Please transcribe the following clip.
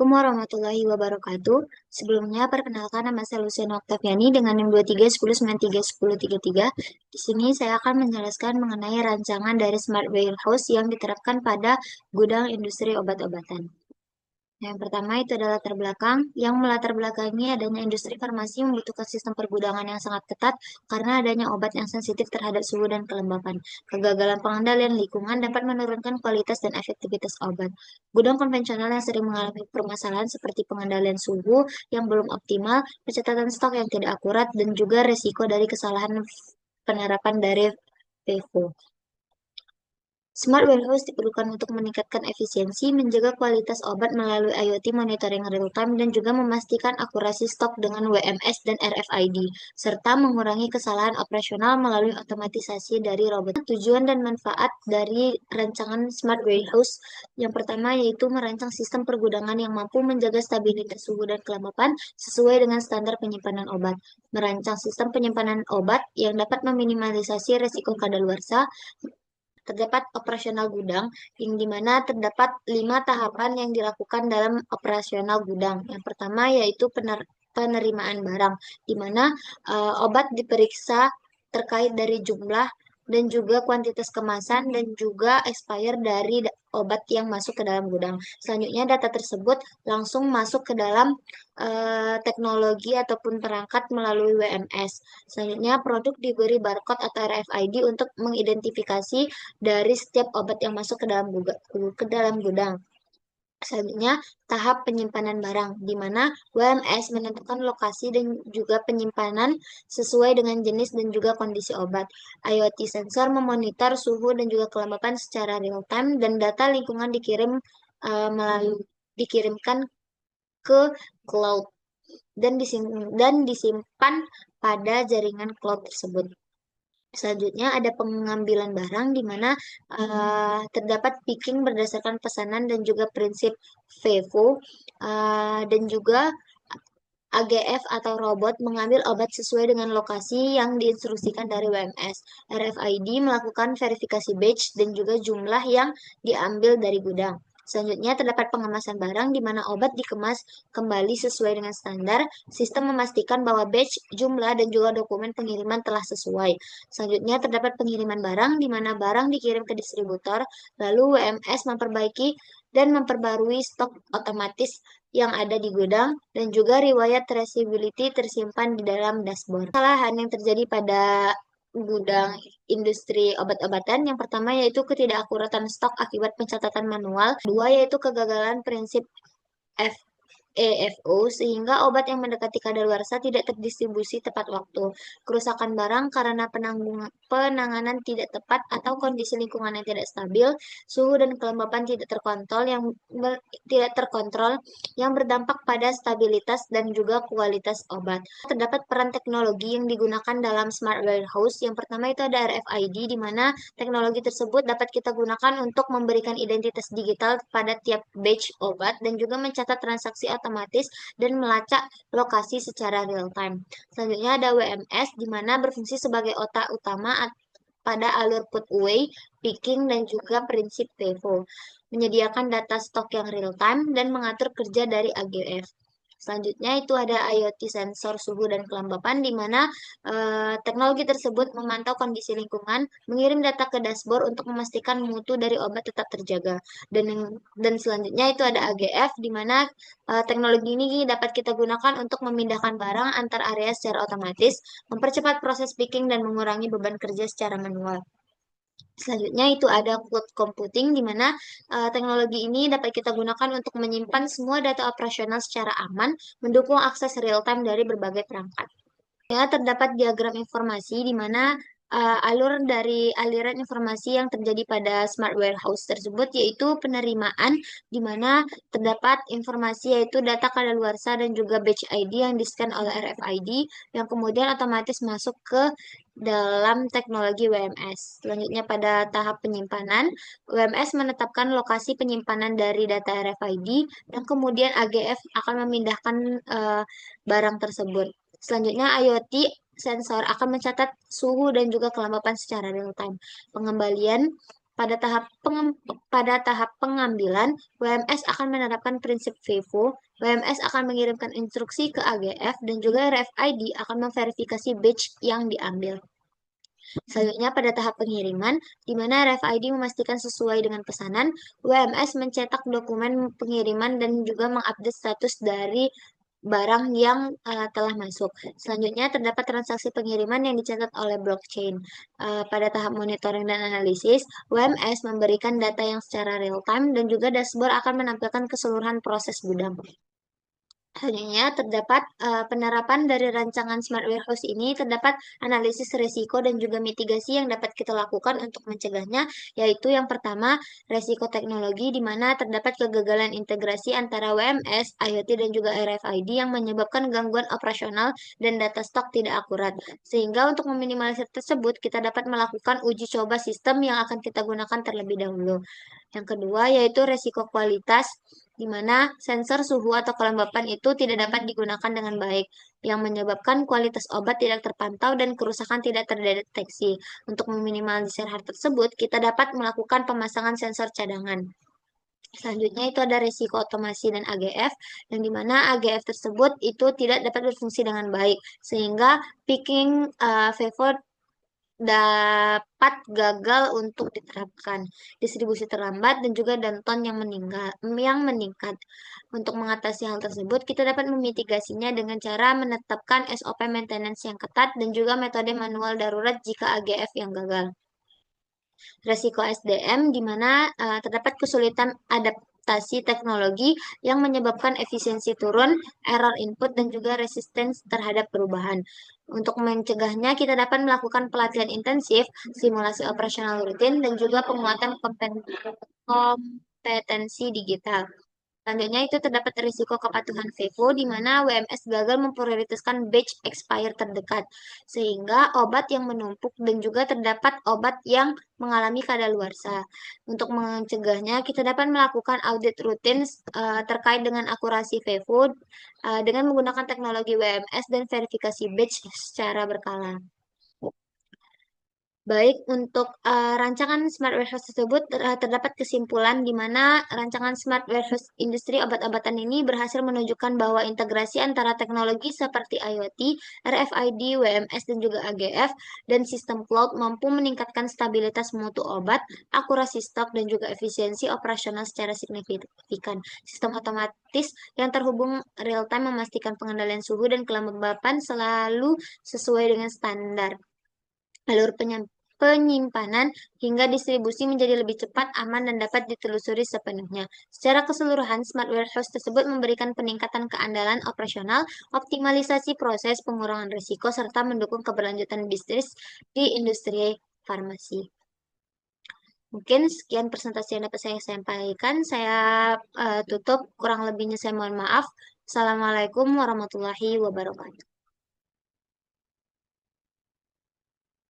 Assalamualaikum warahmatullahi wabarakatuh. Sebelumnya, perkenalkan nama saya Luciana Oktaviani dengan NIM 2310931033. Di sini saya akan menjelaskan mengenai rancangan dari Smart Warehouse yang diterapkan pada gudang industri obat-obatan. Yang pertama itu adalah latar belakang, yang melatar belakangi adanya industri farmasi membutuhkan sistem pergudangan yang sangat ketat karena adanya obat yang sensitif terhadap suhu dan kelembapan. Kegagalan pengendalian lingkungan dapat menurunkan kualitas dan efektivitas obat. Gudang konvensional yang sering mengalami permasalahan seperti pengendalian suhu yang belum optimal, pencatatan stok yang tidak akurat, dan juga resiko dari kesalahan penerapan dari FIFO. Smart Warehouse diperlukan untuk meningkatkan efisiensi, menjaga kualitas obat melalui IoT monitoring real-time, dan juga memastikan akurasi stok dengan WMS dan RFID, serta mengurangi kesalahan operasional melalui otomatisasi dari robot. Tujuan dan manfaat dari rancangan Smart Warehouse yang pertama yaitu merancang sistem pergudangan yang mampu menjaga stabilitas suhu dan kelembapan sesuai dengan standar penyimpanan obat. Merancang sistem penyimpanan obat yang dapat meminimalisasi resiko kadaluarsa. Terdapat operasional gudang, yang dimana terdapat 5 tahapan yang dilakukan dalam operasional gudang. Yang pertama yaitu penerimaan barang, di mana obat diperiksa terkait dari jumlah dan juga kuantitas kemasan dan juga expire dari obat yang masuk ke dalam gudang. Selanjutnya data tersebut langsung masuk ke dalam teknologi ataupun perangkat melalui WMS. Selanjutnya produk diberi barcode atau RFID untuk mengidentifikasi dari setiap obat yang masuk ke dalam gudang. Selanjutnya, tahap penyimpanan barang, di mana WMS menentukan lokasi dan juga penyimpanan sesuai dengan jenis dan juga kondisi obat. IoT sensor memonitor suhu dan juga kelembapan secara real time dan data lingkungan dikirimkan ke cloud dan disimpan pada jaringan cloud tersebut. Selanjutnya ada pengambilan barang di mana terdapat picking berdasarkan pesanan dan juga prinsip FIFO, dan juga AGF atau robot mengambil obat sesuai dengan lokasi yang diinstruksikan dari WMS. RFID melakukan verifikasi batch dan juga jumlah yang diambil dari gudang. Selanjutnya terdapat pengemasan barang di mana obat dikemas kembali sesuai dengan standar. Sistem memastikan bahwa batch, jumlah, dan juga dokumen pengiriman telah sesuai. Selanjutnya terdapat pengiriman barang di mana barang dikirim ke distributor, lalu WMS memperbaiki dan memperbarui stok otomatis yang ada di gudang, dan juga riwayat traceability tersimpan di dalam dashboard. Kesalahan yang terjadi pada gudang industri obat-obatan yang pertama yaitu ketidakakuratan stok akibat pencatatan manual, dua yaitu kegagalan prinsip F EFO sehingga obat yang mendekati kadaluarsa tidak terdistribusi tepat waktu. Kerusakan barang karena penanganan tidak tepat atau kondisi lingkungan yang tidak stabil, suhu dan kelembapan tidak terkontrol yang berdampak pada stabilitas dan juga kualitas obat. Terdapat peran teknologi yang digunakan dalam smart warehouse. Yang pertama itu ada RFID di mana teknologi tersebut dapat kita gunakan untuk memberikan identitas digital pada tiap batch obat dan juga mencatat transaksi otomatis dan melacak lokasi secara real time. Selanjutnya ada WMS di mana berfungsi sebagai otak utama pada alur put away, picking, dan juga prinsip FIFO. Menyediakan data stok yang real time dan mengatur kerja dari AGF. Selanjutnya itu ada IoT sensor suhu dan kelembapan di mana teknologi tersebut memantau kondisi lingkungan, mengirim data ke dashboard untuk memastikan mutu dari obat tetap terjaga. Dan selanjutnya itu ada AGF di mana teknologi ini dapat kita gunakan untuk memindahkan barang antar area secara otomatis, mempercepat proses picking dan mengurangi beban kerja secara manual. Selanjutnya itu ada cloud computing di mana teknologi ini dapat kita gunakan untuk menyimpan semua data operasional secara aman, mendukung akses real time dari berbagai perangkat. Ya, terdapat diagram informasi di mana alur dari aliran informasi yang terjadi pada smart warehouse tersebut yaitu penerimaan di mana terdapat informasi yaitu data kadaluarsa dan juga batch ID yang di-scan oleh RFID yang kemudian otomatis masuk ke dalam teknologi WMS. Selanjutnya pada tahap penyimpanan, WMS menetapkan lokasi penyimpanan dari data RFID dan kemudian AGF akan memindahkan barang tersebut. Selanjutnya, IoT sensor akan mencatat suhu dan juga kelembapan secara real time. Pengembalian Pada tahap pengambilan, WMS akan menerapkan prinsip FIFO, WMS akan mengirimkan instruksi ke AGF, dan juga RFID akan memverifikasi batch yang diambil. Selanjutnya pada tahap pengiriman, di mana RFID memastikan sesuai dengan pesanan, WMS mencetak dokumen pengiriman dan juga mengupdate status dari barang yang telah masuk. Selanjutnya terdapat transaksi pengiriman yang dicatat oleh blockchain. Pada tahap monitoring dan analisis, WMS memberikan data yang secara real time dan juga dashboard akan menampilkan keseluruhan proses gudang. Selanjutnya, terdapat penerapan dari rancangan Smart Warehouse ini, terdapat analisis risiko dan juga mitigasi yang dapat kita lakukan untuk mencegahnya, yaitu yang pertama, risiko teknologi, di mana terdapat kegagalan integrasi antara WMS, IoT, dan juga RFID yang menyebabkan gangguan operasional dan data stok tidak akurat. Sehingga untuk meminimalisir tersebut, kita dapat melakukan uji coba sistem yang akan kita gunakan terlebih dahulu. Yang kedua, yaitu risiko kualitas, di mana sensor suhu atau kelembapan itu tidak dapat digunakan dengan baik, yang menyebabkan kualitas obat tidak terpantau dan kerusakan tidak terdeteksi. Untuk meminimalisir hal tersebut, kita dapat melakukan pemasangan sensor cadangan. Selanjutnya itu ada risiko otomasi dan AGF, yang dimana AGF tersebut itu tidak dapat berfungsi dengan baik, sehingga picking favor dapat gagal untuk diterapkan, distribusi terlambat dan juga danton yang meningkat. Untuk mengatasi hal tersebut, kita dapat memitigasinya dengan cara menetapkan SOP maintenance yang ketat dan juga metode manual darurat jika AGF yang gagal. Resiko SDM, di mana terdapat kesulitan adaptasi teknologi yang menyebabkan efisiensi turun, error input, dan juga resistance terhadap perubahan. Untuk mencegahnya, kita dapat melakukan pelatihan intensif, simulasi operasional rutin, dan juga penguatan kompetensi digital. Selanjutnya itu terdapat risiko kepatuhan FIFO, di mana WMS gagal memprioritaskan batch expire terdekat, sehingga obat yang menumpuk dan juga terdapat obat yang mengalami kadaluarsa. Untuk mencegahnya, kita dapat melakukan audit rutin terkait dengan akurasi FIFO dengan menggunakan teknologi WMS dan verifikasi batch secara berkala. Baik, untuk rancangan Smart Warehouse tersebut terdapat kesimpulan di mana rancangan Smart Warehouse industri obat-obatan ini berhasil menunjukkan bahwa integrasi antara teknologi seperti IoT, RFID, WMS, dan juga AGF, dan sistem cloud mampu meningkatkan stabilitas mutu obat, akurasi stok, dan juga efisiensi operasional secara signifikan. Sistem otomatis yang terhubung real-time memastikan pengendalian suhu dan kelembapan selalu sesuai dengan standar. Alur penyimpanan hingga distribusi menjadi lebih cepat, aman, dan dapat ditelusuri sepenuhnya. Secara keseluruhan, Smart Warehouse tersebut memberikan peningkatan keandalan operasional, optimalisasi proses, pengurangan risiko, serta mendukung keberlanjutan bisnis di industri farmasi. Mungkin sekian presentasi yang dapat saya sampaikan. Saya tutup, kurang lebihnya saya mohon maaf. Assalamualaikum warahmatullahi wabarakatuh.